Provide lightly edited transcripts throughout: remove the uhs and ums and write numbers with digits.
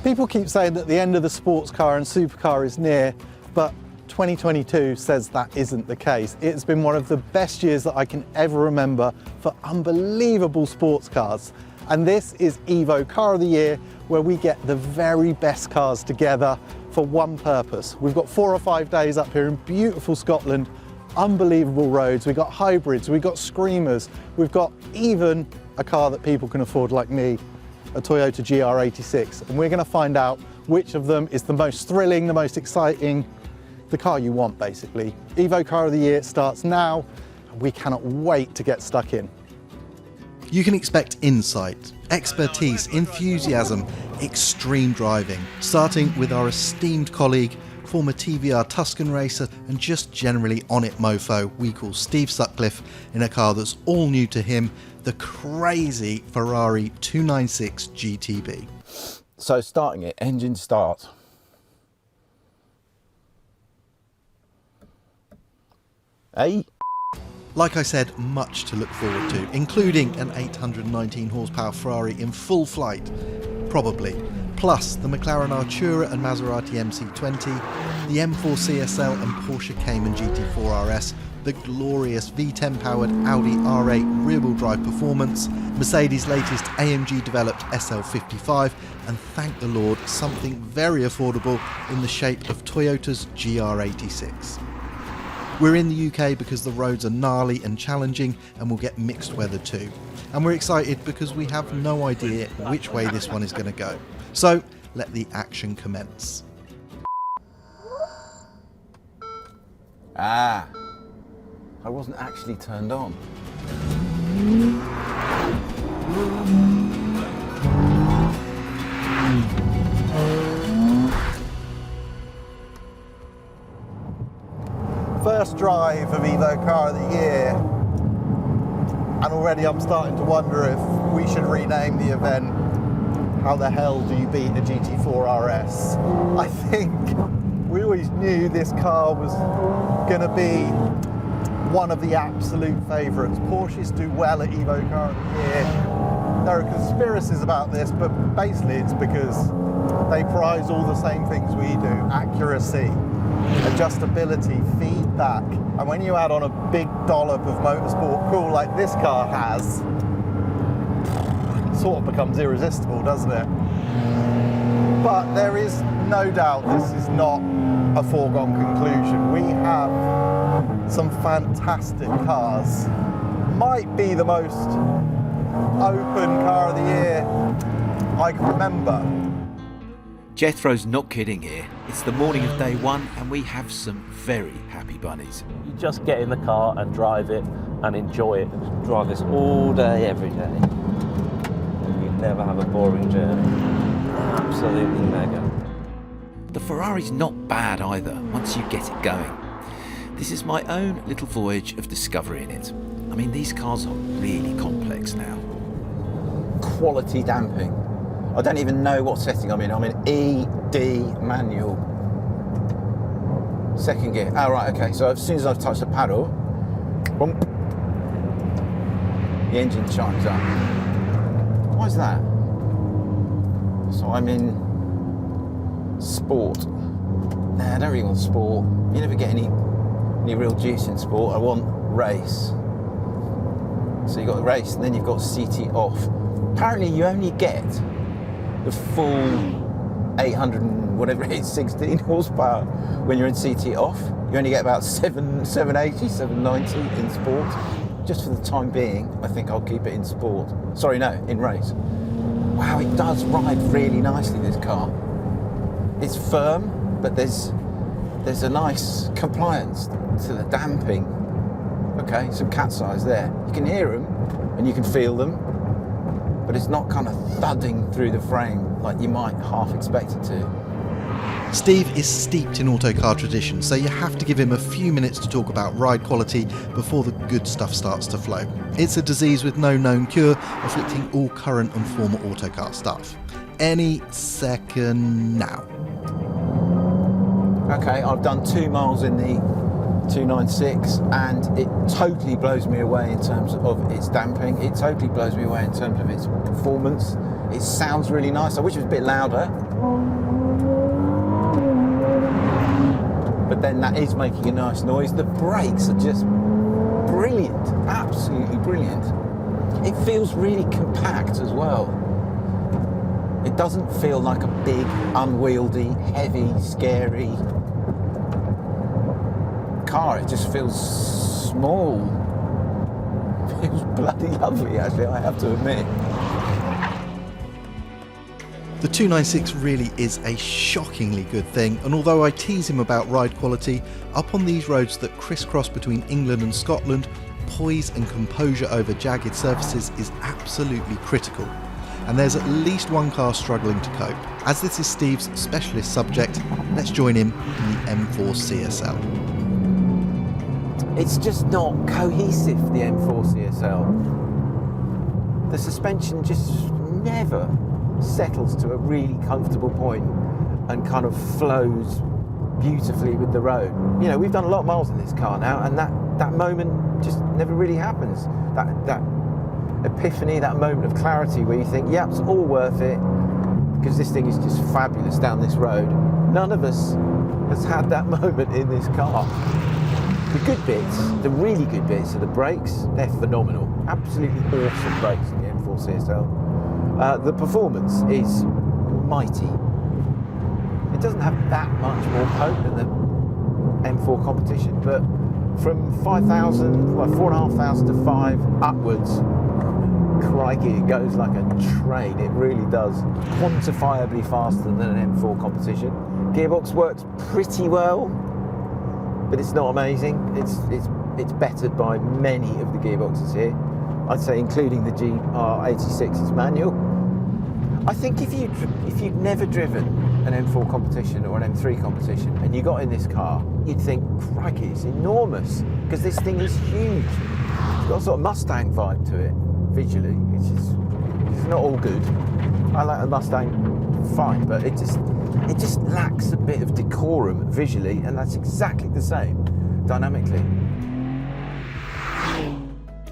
People keep saying that the end of the sports car and supercar is near, but 2022 says that isn't the case. It's been one of the best years that I can ever remember for unbelievable sports cars. And this is Evo Car of the Year, where we get the very best cars together for one purpose. We've got 4 or 5 days up here in beautiful Scotland, unbelievable roads, we've got hybrids, we've got screamers, we've got even a car that people can afford like me, a Toyota GR86, and we're going to find out which of them is the most thrilling, the most exciting, the car you want basically. Evo Car of the Year starts now, and we cannot wait to get stuck in. You can expect insight, expertise, enthusiasm, extreme driving, starting with our esteemed colleague, former TVR Tuscan racer and just generally on-it mofo we call Steve Sutcliffe, in a car that's all new to him, the crazy Ferrari 296 GTB. So starting it, engine start. Hey. Like I said, much to look forward to, including an 819 horsepower Ferrari in full flight, probably, plus the McLaren Artura and Maserati MC20, the M4 CSL and Porsche Cayman GT4 RS, the glorious V10 powered Audi R8 rear-wheel drive Performance, Mercedes' latest AMG developed SL55, and thank the Lord, something very affordable in the shape of Toyota's GR86. We're in the UK because the roads are gnarly and challenging, and we'll get mixed weather too. And we're excited because we have no idea which way this one is going to go. So let the action commence. Ah, I wasn't actually turned on. First drive of Evo Car of the Year, and already I'm starting to wonder if we should rename the event How the Hell Do You Beat a GT4 RS? I think we always knew this car was going to be one of the absolute favourites. Porsches do well at Evo Car of the Year. There are conspiracies about this, but basically it's because they prize all the same things we do: accuracy, adjustability, feedback, and when you add on a big dollop of motorsport cool like this car has, it sort of becomes irresistible, doesn't it? But there is no doubt this is not a foregone conclusion. We have some fantastic cars. Might be the most open car of the year I can remember. Jethro's not kidding here. It's the morning of day one and we have some very happy bunnies. You just get in the car and drive it and enjoy it. Drive this all day, every day. You never have a boring journey. Absolutely mega. The Ferrari's not bad either once you get it going. This is my own little voyage of discovery in it. I mean, these cars are really complex now. Quality damping. I don't even know what setting I'm in. I'm in ED manual. Second gear. Oh, right, okay. So as soon as I've touched the paddle, boom, the engine chimes up. Why is that? So I'm in sport. Nah, I don't really want sport. You never get any real juice in sport. I want race. So you've got race, and then you've got CT off. Apparently you only get the full 800 and whatever it is, 16 horsepower when you're in CT off. You only get about 780, 790 in sport. Just for the time being, I think I'll keep it in sport. Sorry, no, in race. Wow, it does ride really nicely, this car. It's firm, but there's a nice compliance to the damping. Okay, some cat's eyes there. You can hear them and you can feel them, but it's not kind of thudding through the frame like you might half expect it to. Steve is steeped in autocar tradition, so you have to give him a few minutes to talk about ride quality before the good stuff starts to flow. It's a disease with no known cure, afflicting all current and former autocar staff. Any second now. Okay, I've done 2 miles in the 296, and it totally blows me away in terms of its damping. It totally blows me away in terms of its performance. It sounds really nice. I wish it was a bit louder, but then that is making a nice noise. The brakes are just brilliant, absolutely brilliant. It feels really compact as well. It doesn't feel like a big, unwieldy, heavy, scary car. It just feels small. It feels bloody lovely, actually, I have to admit. The 296 really is a shockingly good thing, and although I tease him about ride quality, up on these roads that crisscross between England and Scotland, poise and composure over jagged surfaces is absolutely critical. And there's at least one car struggling to cope. As this is Steve's specialist subject, let's join him in the M4 CSL. It's just not cohesive, the M4 CSL. The suspension just never settles to a really comfortable point and kind of flows beautifully with the road. You know, we've done a lot of miles in this car now, and that moment just never really happens. That epiphany, that moment of clarity where you think, yeah, it's all worth it because this thing is just fabulous down this road. None of us has had that moment in this car. The good bits, the really good bits, are the brakes. They're phenomenal. Absolutely awesome brakes in the M4 CSL. The performance is mighty. It doesn't have that much more poke than the M4 competition, but from 5,000, well, 4,500 to 5 upwards, crikey, it goes like a train. It really does. Quantifiably faster than an M4 competition. Gearbox works pretty well, but it's not amazing. It's bettered by many of the gearboxes here. I'd say including the GR86's manual. I think if you'd never driven an M4 competition or an M3 competition and you got in this car, you'd think, crikey, it's enormous, because this thing is huge. It's got a sort of Mustang vibe to it, visually, which is not all good. I like a Mustang fine, but it just lacks a bit of decorum visually, and that's exactly the same dynamically.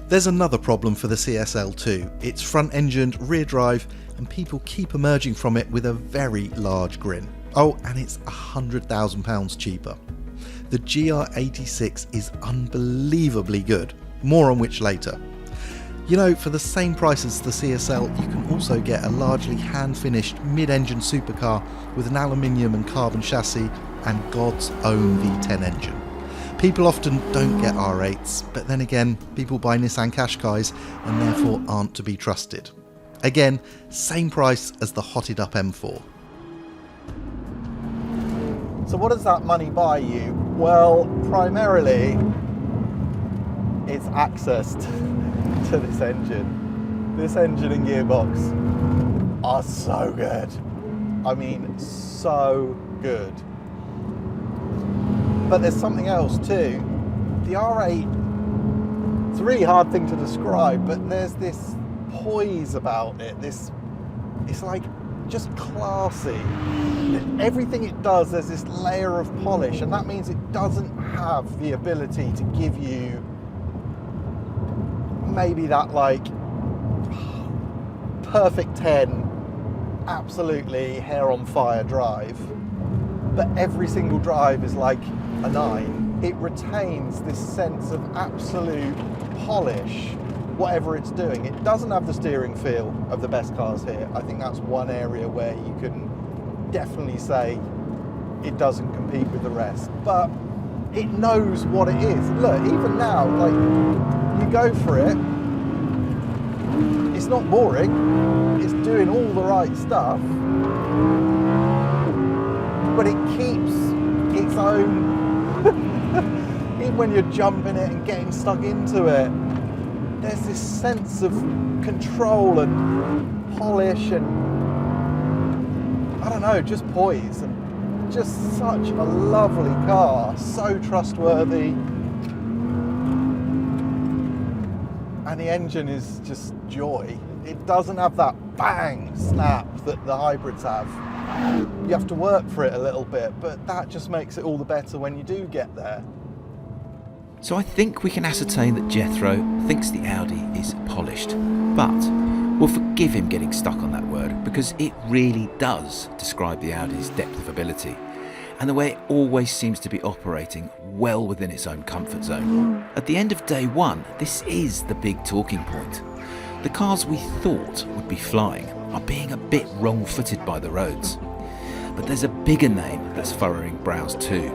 There's another problem for the CSL too. It's front-engined, rear drive, and people keep emerging from it with a very large grin. Oh, and it's £100,000 cheaper. The GR86 is unbelievably good, more on which later. You know, for the same price as the CSL, you can also get a largely hand-finished mid-engine supercar with an aluminium and carbon chassis and God's own V10 engine. People often don't get R8s, but then again, people buy Nissan Qashqais and therefore aren't to be trusted. Again, same price as the hotted up M4. So what does that money buy you? Well, primarily, it's access to this engine. This engine and gearbox are so good. I mean, so good. But there's something else too. The R8, it's a really hard thing to describe, but there's this poise about it. It's like just classy. Everything it does, there's this layer of polish, and that means it doesn't have the ability to give you maybe that like perfect 10, absolutely hair on fire drive, but every single drive is like a 9. It retains this sense of absolute polish, whatever it's doing. It doesn't have the steering feel of the best cars here. I think that's one area where you can definitely say it doesn't compete with the rest, but it knows what it is. Look, even now, like, you go for it, it's not boring, it's doing all the right stuff, but it keeps its own, even when you're jumping it and getting stuck into it, there's this sense of control and polish and, I don't know, just poise, and just such a lovely car, so trustworthy. And the engine is just joy. It doesn't have that bang snap that the hybrids have. You have to work for it a little bit, but that just makes it all the better when you do get there. So I think we can ascertain that Jethro thinks the Audi is polished, but we'll forgive him getting stuck on that word because it really does describe the Audi's depth of ability and the way it always seems to be operating well within its own comfort zone. At the end of day one, this is the big talking point. The cars we thought would be flying are being a bit wrong-footed by the roads. But there's a bigger name that's furrowing brows too.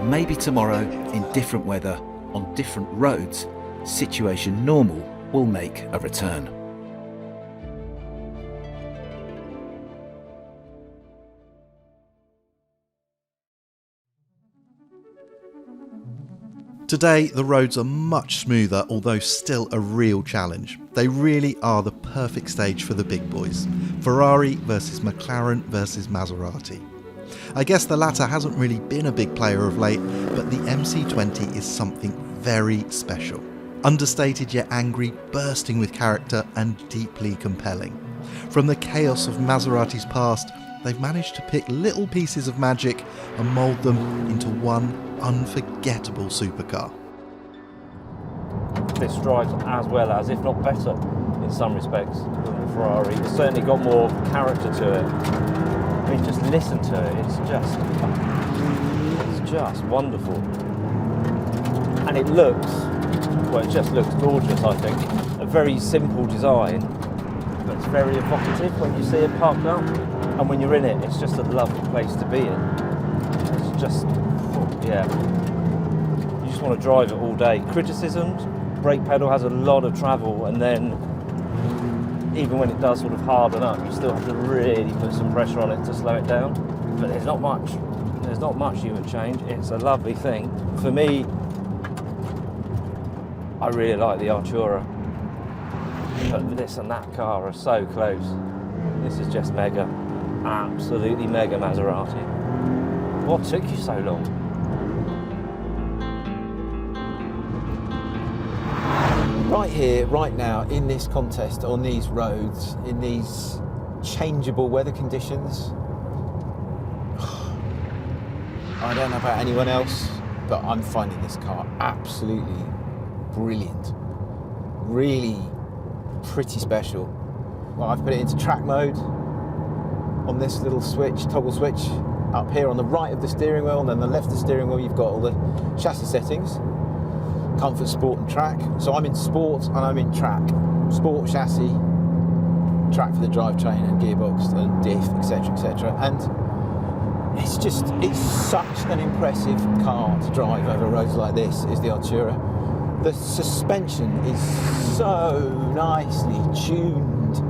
Maybe tomorrow, in different weather, on different roads, Situation Normal will make a return. Today, the roads are much smoother, although still a real challenge. They really are the perfect stage for the big boys. Ferrari versus McLaren versus Maserati. I guess the latter hasn't really been a big player of late, but the MC20 is something very special. Understated yet angry, bursting with character and deeply compelling. From the chaos of Maserati's past, they've managed to pick little pieces of magic and mould them into one unforgettable supercar. This drives as well as, if not better, in some respects than the Ferrari. It's certainly got more character to it. I mean, just listen to it. It's just wonderful. And it looks, well, it just looks gorgeous, I think. A very simple design, but it's very evocative when you see it parked up. And when you're in it, it's just a lovely place to be in. It's just, yeah. You just want to drive it all day. Criticisms, brake pedal has a lot of travel, and then even when it does sort of harden up, you still have to really put some pressure on it to slow it down. But there's not much human change. It's a lovely thing. For me, I really like the Artura. But this and that car are so close. This is just mega. Absolutely mega Maserati. What took you so long? Right here, right now, in this contest, on these roads, in these changeable weather conditions, I don't know about anyone else, but I'm finding this car absolutely brilliant. Really pretty special. Well, I've put it into track mode on this little switch, toggle switch, up here on the right of the steering wheel, and then the left of the steering wheel you've got all the chassis settings. Comfort, sport and track. So I'm in sport and I'm in track. Sport, chassis, track for the drivetrain and gearbox and diff, etc, etc. And it's such an impressive car to drive over roads like this, is the Artura. The suspension is so nicely tuned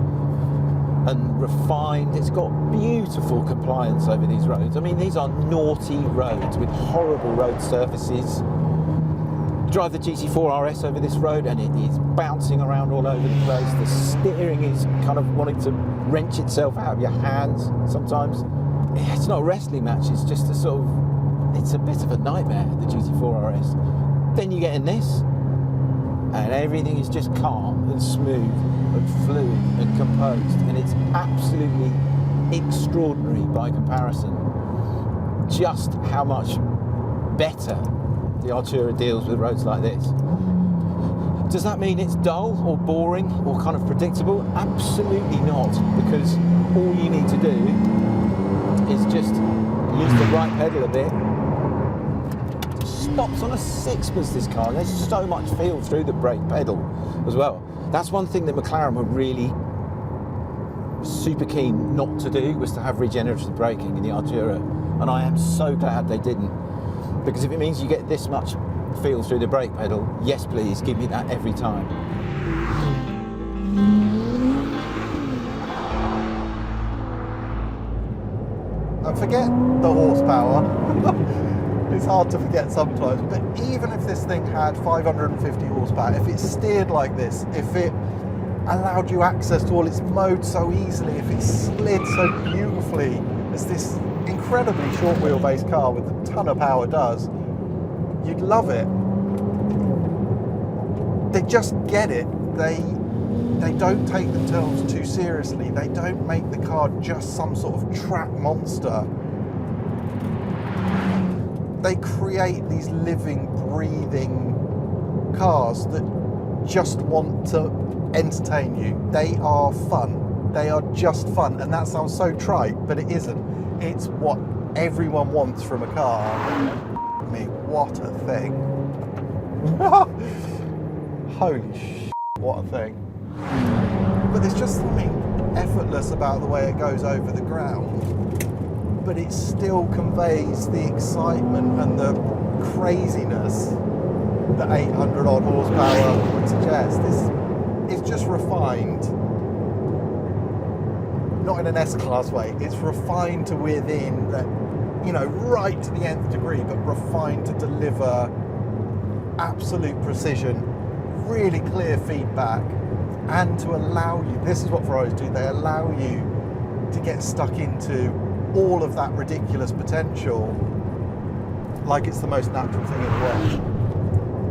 and refined. It's got beautiful compliance over these roads. I mean, these are naughty roads with horrible road surfaces. Drive the GT4 RS over this road and it is bouncing around all over the place. The steering is kind of wanting to wrench itself out of your hands sometimes. It's not a wrestling match, it's just it's a bit of a nightmare, the GT4 RS. Then you get in this and everything is just calm and smooth and fluid and composed, and it's absolutely extraordinary by comparison just how much better the Artura deals with roads like this. Does that mean it's dull or boring or kind of predictable? Absolutely not, because all you need to do is just use the right pedal a bit. Stops on a sixpence, this car. There's so much feel through the brake pedal as well. That's one thing that McLaren were really super keen not to do, was to have regenerative braking in the Artura, and I am so glad they didn't. Because if it means you get this much feel through the brake pedal, yes please, give me that every time. And forget the horsepower. It's hard to forget sometimes, but even if this thing had 550 horsepower, if it steered like this, if it allowed you access to all its modes so easily, if it slid so beautifully as this incredibly short wheelbase car with a ton of power does, you'd love it. They just get it. They don't take themselves too seriously. They don't make the car just some sort of track monster. They create these living, breathing cars that just want to entertain you. They are fun. They are just fun. And that sounds so trite, but it isn't. It's what everyone wants from a car. I mean, what a thing. Holy shit, what a thing. But there's just something effortless about the way it goes over the ground, but it still conveys the excitement and the craziness that 800 odd horsepower would suggest. It's just refined, not in an S-Class way, it's refined to within that, you know, right to the nth degree, but refined to deliver absolute precision, really clear feedback, and to allow you, this is what Ferraris do, they allow you to get stuck into all of that ridiculous potential like it's the most natural thing in the world.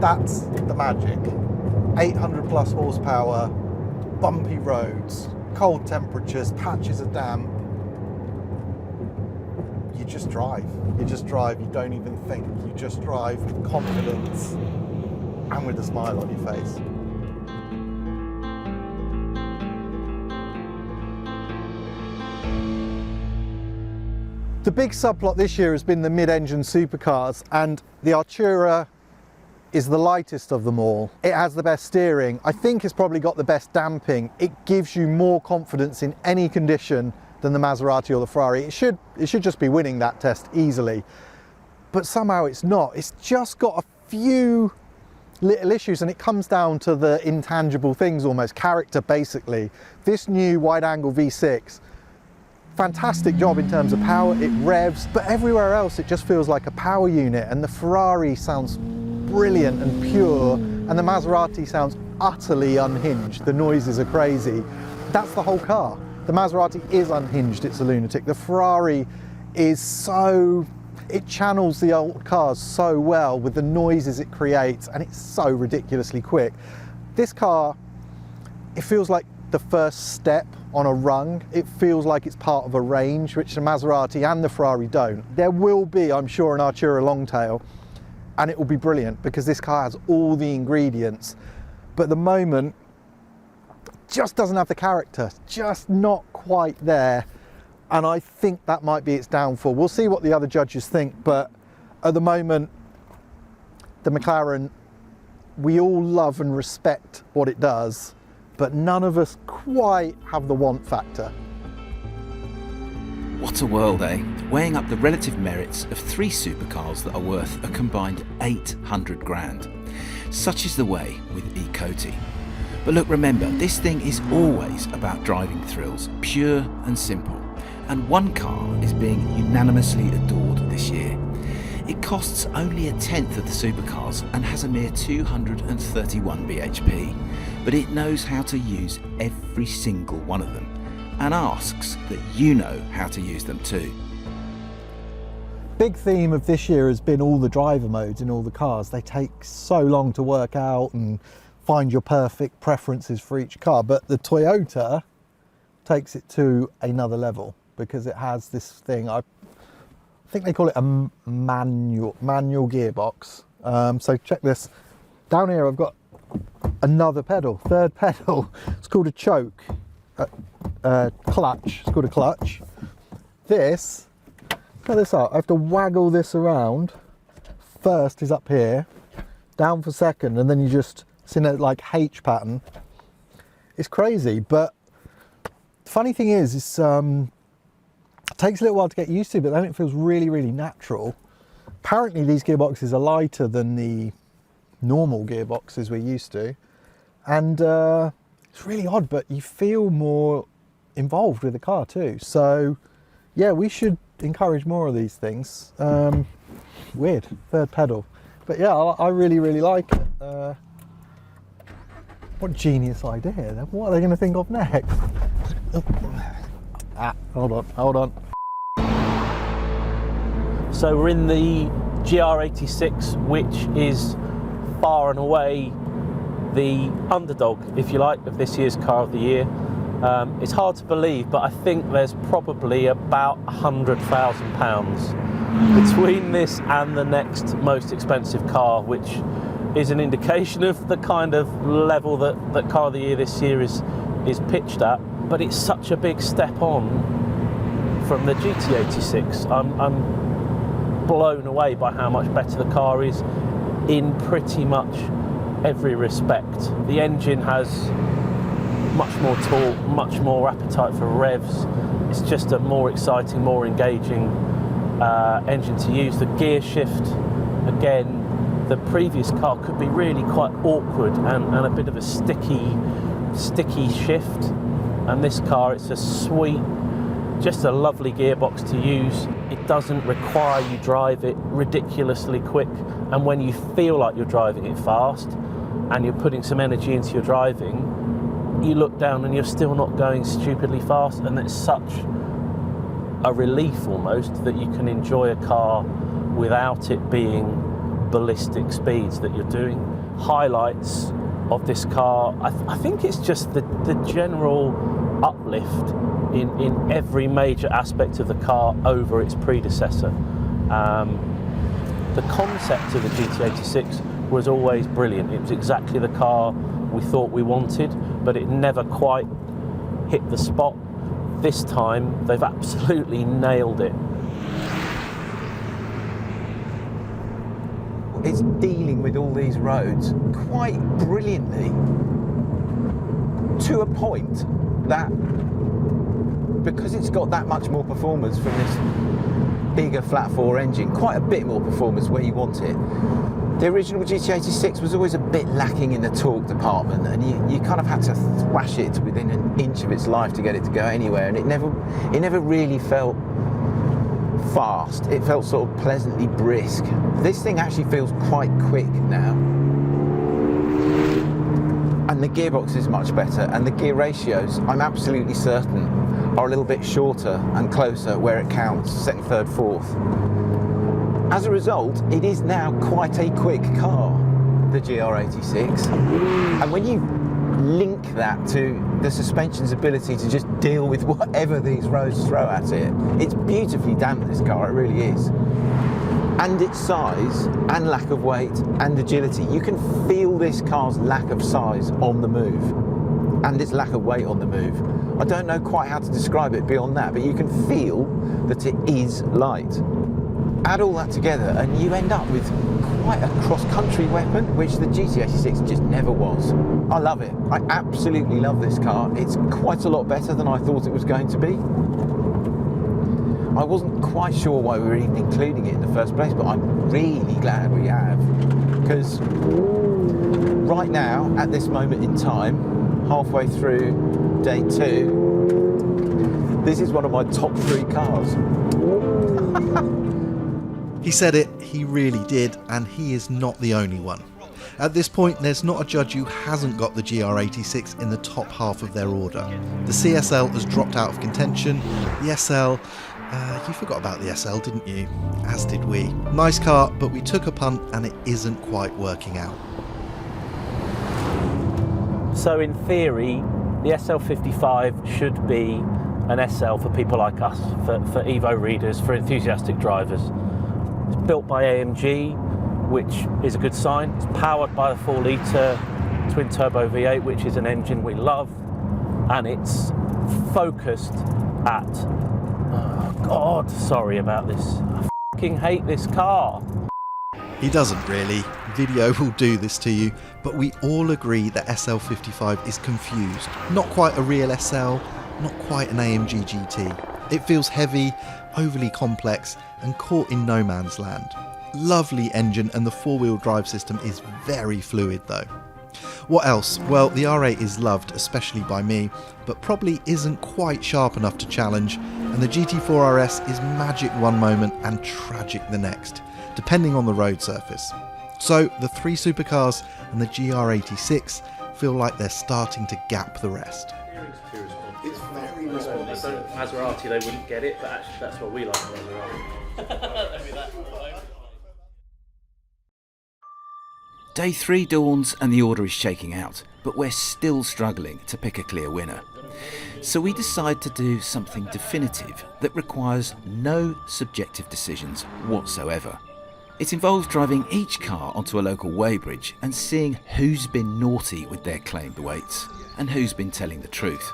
That's the magic. 800 plus horsepower, bumpy roads, cold temperatures, patches of damp. You just drive. You just drive, you don't even think. You just drive with confidence and with a smile on your face. The big subplot this year has been the mid-engine supercars, and the Artura is the lightest of them all. It has the best steering. I think it's probably got the best damping. It gives you more confidence in any condition than the Maserati or the Ferrari. It should just be winning that test easily, but somehow it's not. It's just got a few little issues, and it comes down to the intangible things almost, character basically. This new wide-angle V6, fantastic job in terms of power, it revs, but everywhere else it just feels like a power unit, and the Ferrari sounds brilliant and pure, and the Maserati sounds utterly unhinged. The noises are crazy. That's the whole car. The Maserati is unhinged, it's a lunatic. The Ferrari is so, it channels the old cars so well with the noises it creates, and it's so ridiculously quick. This car, it feels like the first step on a rung. It feels like it's part of a range, which the Maserati and the Ferrari don't. There will be, I'm sure, an Artura Longtail, and it will be brilliant because this car has all the ingredients, but at the moment just doesn't have the character, just not quite there, and I think that might be its downfall. We'll see what the other judges think, but at the moment the McLaren, we all love and respect what it does, but none of us quite have the want factor. What a world, eh? Weighing up the relative merits of three supercars that are worth a combined 800 grand. Such is the way with E-Coty. But look, remember, this thing is always about driving thrills, pure and simple. And one car is being unanimously adored this year. It costs only a tenth of the supercars and has a mere 231 bhp, but it knows how to use every single one of them and asks that you know how to use them too. Big theme of this year has been all the driver modes in all the cars. They take so long to work out and find your perfect preferences for each car, but the Toyota takes it to another level because it has this thing, I think they call it a manual gearbox. So check this. Down here I've got another pedal, third pedal. It's called a choke, clutch. It's called a clutch. This, cut this out. I have to waggle this around. First is up here, down for second, and then you just, it's in a like H pattern. It's crazy, but the funny thing is, it takes a little while to get used to, but then it feels really, really natural. Apparently these gearboxes are lighter than the normal gearboxes we're used to, and it's really odd, but you feel more involved with the car too. So yeah, we should encourage more of these things. Weird, third pedal, but yeah, I really, really like it. What genius idea. What are they going to think of next? Hold on. So we're in the GR86, which is far and away the underdog, if you like, of this year's Car of the Year. It's hard to believe, but I think there's probably about £100,000 between this and the next most expensive car, which is an indication of the kind of level that Car of the Year this year is pitched at, but it's such a big step on from the GT86. I'm blown away by how much better the car is in pretty much every respect. The engine has much more torque, much more appetite for revs. It's just a more exciting, more engaging engine to use. The gear shift, again, the previous car could be really quite awkward and a bit of a sticky shift. And this car, it's a sweet, just a lovely gearbox to use. It doesn't require you drive it ridiculously quick. And when you feel like you're driving it fast and you're putting some energy into your driving, you look down and you're still not going stupidly fast. And it's such a relief almost that you can enjoy a car without it being ballistic speeds that you're doing. Highlights of this car, I think it's just the general uplift in every major aspect of the car over its predecessor. The concept of the GT86 was always brilliant. It was exactly the car we thought we wanted, but it never quite hit the spot. This time, they've absolutely nailed it. It's dealing with all these roads quite brilliantly, to a point that because it's got that much more performance from this bigger flat 4 engine, quite a bit more performance where you want it. The original GT86 was always a bit lacking in the torque department, and you kind of had to thrash it within an inch of its life to get it to go anywhere, and it never really felt fast. It felt sort of pleasantly brisk. This thing actually feels quite quick now. And the gearbox is much better, and the gear ratios, I'm absolutely certain, are a little bit shorter and closer where it counts, second, third, fourth. As a result, it is now quite a quick car, the GR86. And when you link that to the suspension's ability to just deal with whatever these roads throw at it, it's beautifully damned, this car, it really is. And its size and lack of weight and agility. You can feel this car's lack of size on the move and its lack of weight on the move. I don't know quite how to describe it beyond that, but you can feel that it is light. Add all that together and you end up with quite a cross-country weapon, which the GT86 just never was. I love it. I absolutely love this car. It's quite a lot better than I thought it was going to be. I wasn't quite sure why we were even including it in the first place, but I'm really glad we have. Because right now, at this moment in time, halfway through day 2, this is one of my top 3 cars. He said it, he really did, and he is not the only one. At this point, there's not a judge who hasn't got the GR86 in the top half of their order. The CSL has dropped out of contention. The SL, you forgot about the SL, didn't you? As did we. Nice car, but we took a punt and it isn't quite working out. So in theory, the SL55 should be an SL for people like us, for Evo readers, for enthusiastic drivers. It's built by AMG, which is a good sign. It's powered by the 4-litre twin-turbo V8, which is an engine we love, and it's focused at... Oh God, sorry about this. I fucking hate this car. He doesn't really. Video will do this to you, but we all agree that SL55 is confused. Not quite a real SL, not quite an AMG GT. It feels heavy, overly complex, and caught in no man's land. Lovely engine, and the 4-wheel drive system is very fluid though. What else? Well, the R8 is loved, especially by me, but probably isn't quite sharp enough to challenge, and the GT4 RS is magic one moment and tragic the next, depending on the road surface. So the 3 supercars and the GR86 feel like they're starting to gap the rest. It's very responsive. Maserati, they wouldn't get it, but actually that's what we like Maserati. Day 3 dawns and the order is shaking out, but we're still struggling to pick a clear winner. So we decide to do something definitive that requires no subjective decisions whatsoever. It involves driving each car onto a local weighbridge and seeing who's been naughty with their claimed weights and who's been telling the truth.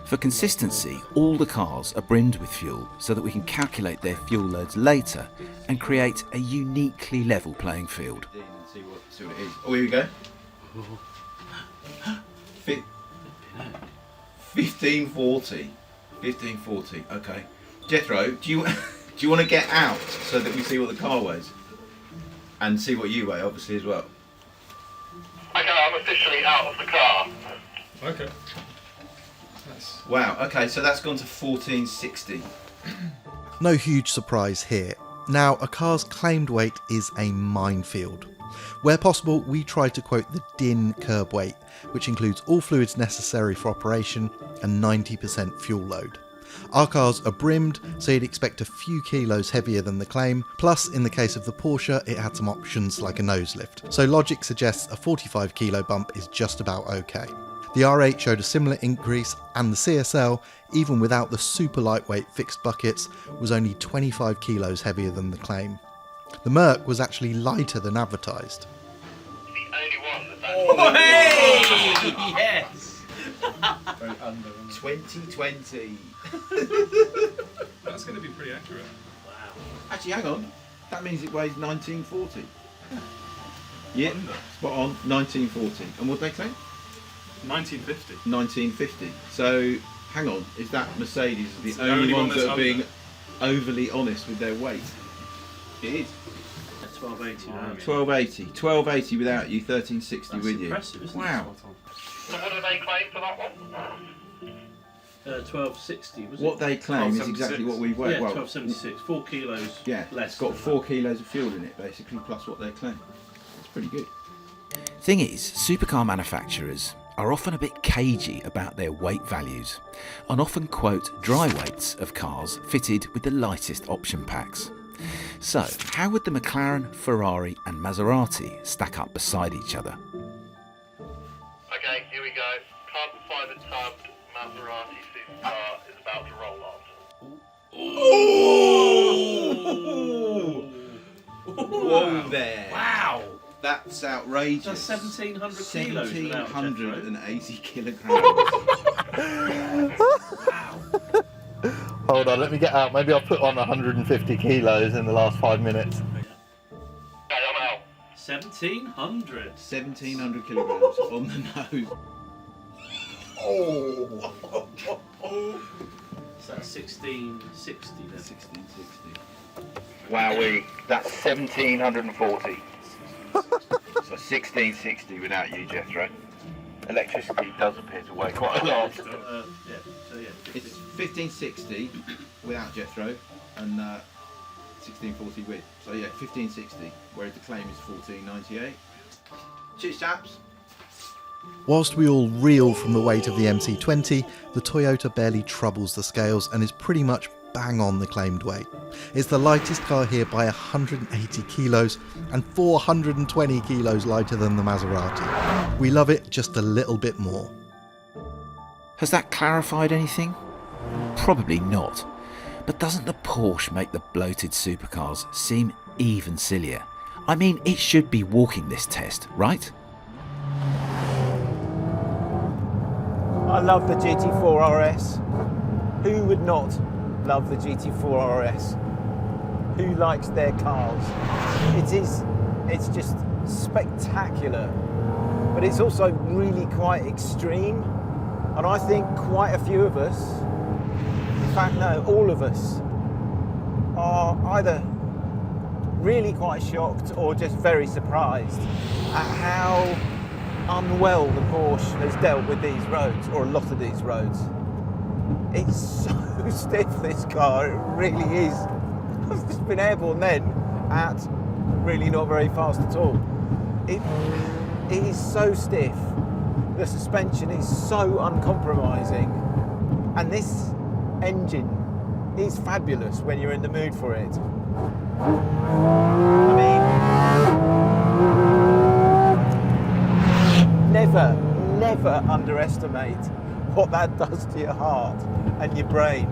For consistency, all the cars are brimmed with fuel so that we can calculate their fuel loads later and create a uniquely level playing field. See what it is. Oh, here we go. 1540. 1540. Okay. Jethro, do you want to get out so that we see what the car weighs and see what you weigh, obviously, as well? Okay, I'm officially out of the car. Okay. Nice. Wow. Okay, so that's gone to 1460. No huge surprise here. Now, a car's claimed weight is a minefield. Where possible, we try to quote the DIN curb weight, which includes all fluids necessary for operation and 90% fuel load. Our cars are brimmed, so you'd expect a few kilos heavier than the claim, plus in the case of the Porsche it had some options like a nose lift, so logic suggests a 45 kilo bump is just about okay. The R8 showed a similar increase, and the CSL, even without the super lightweight fixed buckets, was only 25 kilos heavier than the claim. The Merc was actually lighter than advertised. The only one that's Oh, hey! Yes! 2020. That's going to be pretty accurate. Actually, hang on. That means it weighs 1940. Yeah, spot on. 1940. And what did they claim? 1950. 1950. So, hang on. Is that Mercedes the It's only ones that's that are being under. overly honest with their weight? It is. 1280. 1280. 1280 without you, 1360 with you. Impressive, isn't Wow. So what do they claim for that one? 1260 was What they claim is exactly what we weigh. Yeah, Well, 1276. 4 kilos yeah, less. it's got 4 kilos of fuel in it, basically, plus what they claim. It's pretty good. Thing is, supercar manufacturers are often a bit cagey about their weight values and often quote dry weights of cars fitted with the lightest option packs. So, how would the McLaren, Ferrari and Maserati stack up beside each other? Okay, here we go. Carbon fibre tubbed Maserati Supercar is about to roll on. Whoa there. Wow! That's outrageous. That's 1700 kilos. 1780 kilograms. Hold on, let me get out. Maybe I'll put on 150 kilos in the last 5 minutes. Okay, I'm out. 1700. 1700 kilograms on the nose. Oh. So that's 1660 then. 1660. Wowee, that's 1740. So 1660 without you, Jethro. Electricity does appear to weigh quite a lot. Yeah, so yeah. It's 1560 without Jethro and 1640 with. So yeah, 1560, whereas the claim is 1498. Cheers, chaps. Whilst we all reel from the weight of the MC20, the Toyota barely troubles the scales and is pretty much bang on the claimed weight. It's the lightest car here by 180 kilos and 420 kilos lighter than the Maserati. We love it just a little bit more. Has that clarified anything? Probably not. But doesn't the Porsche make the bloated supercars seem even sillier? I mean, it should be walking this test, right? I love the GT4 RS. Who would not love the GT4 RS? Who likes their cars? It's just spectacular, but it's also really quite extreme. And I think quite a few of us, in fact no, all of us, are either really quite shocked or just very surprised at how unwell the Porsche has dealt with these roads, or a lot of these roads. It's so stiff, this car, it really is. I've just been airborne then at really not very fast at all. It is so stiff. The suspension is so uncompromising, and this engine is fabulous when you're in the mood for it. I mean, never underestimate what that does to your heart and your brain.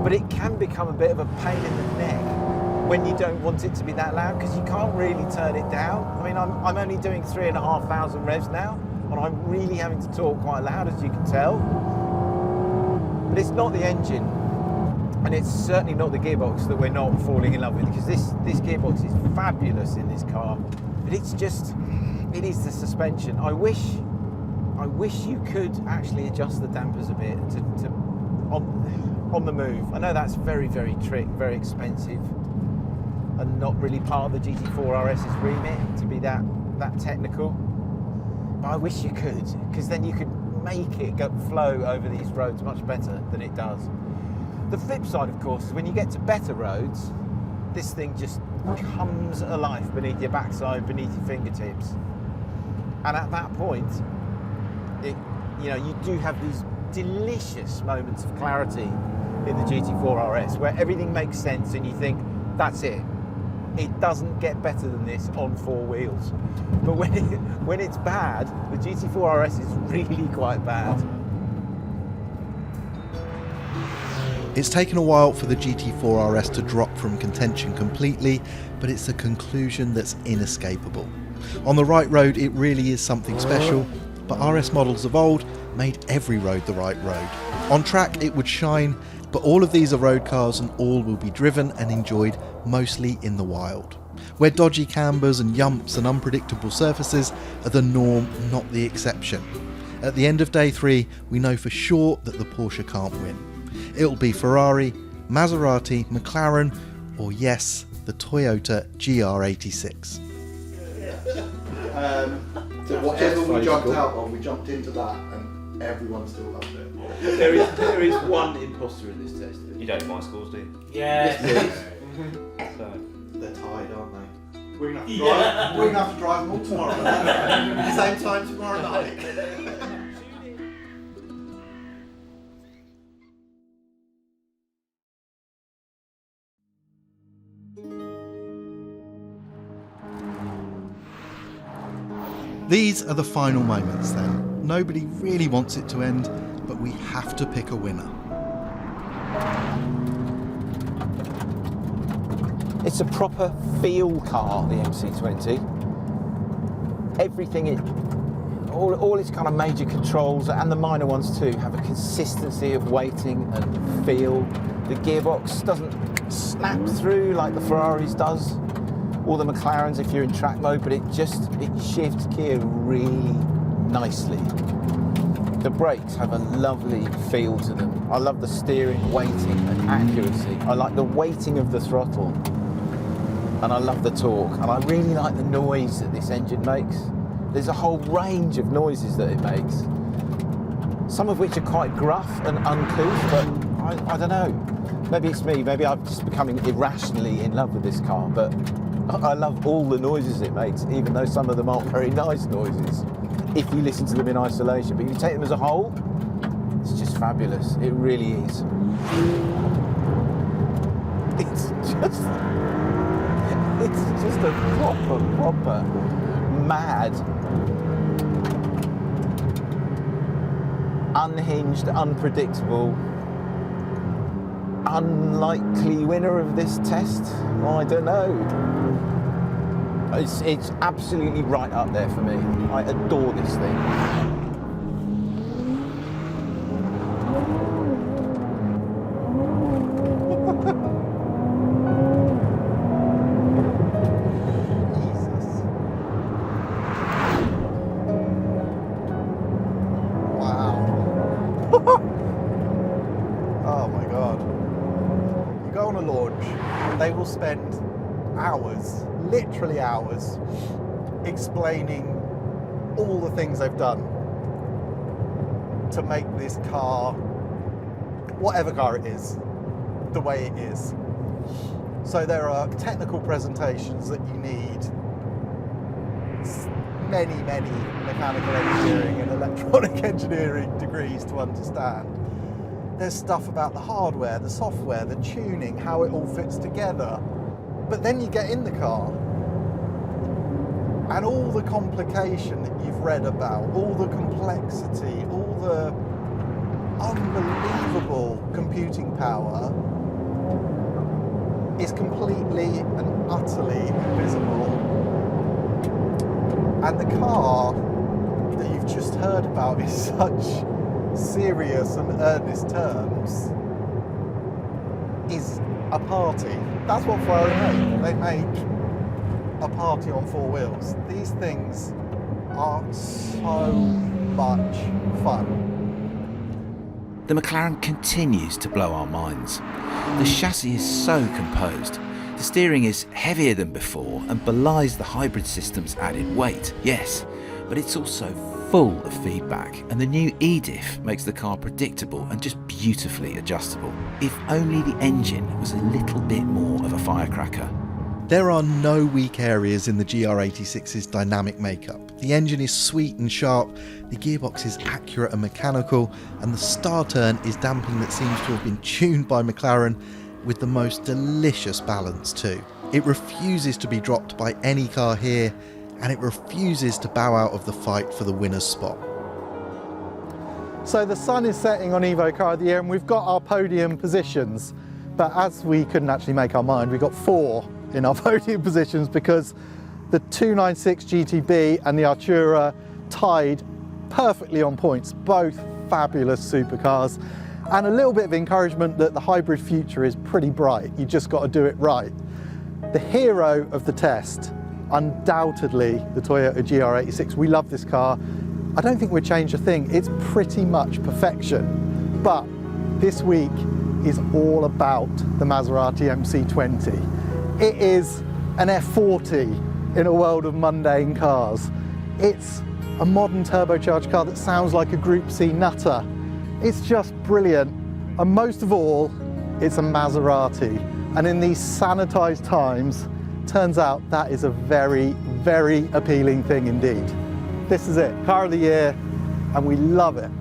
But it can become a bit of a pain in the neck when you don't want it to be that loud, because you can't really turn it down. I mean, I'm only doing 3,500 revs now, and I'm really having to talk quite loud, as you can tell. But it's not the engine, and it's certainly not the gearbox that we're not falling in love with, because this gearbox is fabulous in this car. But it's just, it is the suspension. I wish you could actually adjust the dampers a bit on the move. I know that's very, very very expensive, and not really part of the GT4 RS's remit to be that technical. But I wish you could, because then you could make it flow over these roads much better than it does. The flip side, of course, is when you get to better roads, this thing just comes alive beneath your backside, beneath your fingertips. And at that point, you do have these delicious moments of clarity in the GT4 RS where everything makes sense and you think, that's it. It doesn't get better than this on four wheels. But when it's bad, the GT4 RS is really quite bad. It's taken a while for the GT4 RS to drop from contention completely, but it's a conclusion that's inescapable. On the right road, it really is something special, but RS models of old made every road the right road. On track, it would shine, but all of these are road cars and all will be driven and enjoyed mostly in the wild, where dodgy cambers and yumps and unpredictable surfaces are the norm, not the exception. At the end of day 3, we know for sure that the Porsche can't win. It'll be Ferrari, Maserati, McLaren, or yes, the Toyota GR86. So whatever we jumped out on, we jumped into that, and everyone still loved it. There is one imposter in this test. You don't mind scores, do you? Yes, please. So. They're tired, aren't they? We're gonna have to drive them all tomorrow. Same time tomorrow night. These are the final moments then. Nobody really wants it to end, but we have to pick a winner. It's a proper feel car, the MC20. Everything, all its kind of major controls, and the minor ones too, have a consistency of weighting and feel. The gearbox doesn't snap through like the Ferraris does, or the McLarens if you're in track mode, but it shifts gear really nicely. The brakes have a lovely feel to them. I love the steering, weighting and accuracy. I like the weighting of the throttle, and I love the torque, and I really like the noise that this engine makes. There's a whole range of noises that it makes, some of which are quite gruff and uncouth, but I don't know. Maybe it's me, maybe I'm just becoming irrationally in love with this car, but I love all the noises it makes, even though some of them aren't very nice noises, if you listen to them in isolation. But if you take them as a whole, it's just fabulous. It really is. It's just a proper mad, unhinged, unpredictable, unlikely winner of this test. Well, I don't know. It's absolutely right up there for me. I adore this thing. They will spend hours, literally hours, explaining all the things they've done to make this car, whatever car it is, the way it is. So there are technical presentations that you need many mechanical engineering and electronic engineering degrees to understand. There's stuff about the hardware, the software, the tuning, how it all fits together. But then you get in the car and all the complication that you've read about, all the complexity, all the unbelievable computing power is completely and utterly invisible. And the car that you've just heard about in such serious and earnest terms is a party. That's what Ferrari make. They make a party on four wheels. These things are so much fun. The McLaren continues to blow our minds. The chassis is so composed. The steering is heavier than before and belies the hybrid system's added weight, yes, but it's also full of feedback, and the new E-Diff makes the car predictable and just beautifully adjustable. If only the engine was a little bit more of a firecracker. There are no weak areas in the GR86's dynamic makeup. The engine is sweet and sharp, the gearbox is accurate and mechanical, and the star turn is damping that seems to have been tuned by McLaren with the most delicious balance too. It refuses to be dropped by any car here, and it refuses to bow out of the fight for the winner's spot. So the sun is setting on Evo Car of the Year, and we've got our podium positions, but as we couldn't actually make our mind, we got 4 in our podium positions because the 296 GTB and the Artura tied perfectly on points, both fabulous supercars, and a little bit of encouragement that the hybrid future is pretty bright. You just got to do it right. The hero of the test, undoubtedly the Toyota GR86. We love this car. I don't think we'd change a thing. It's pretty much perfection. But this week is all about the Maserati MC20. It is an F40 in a world of mundane cars. It's a modern turbocharged car that sounds like a Group C nutter. It's just brilliant. And most of all, it's a Maserati. And in these sanitized times, turns out that is a very, very appealing thing indeed. This is it, Car of the Year, and we love it.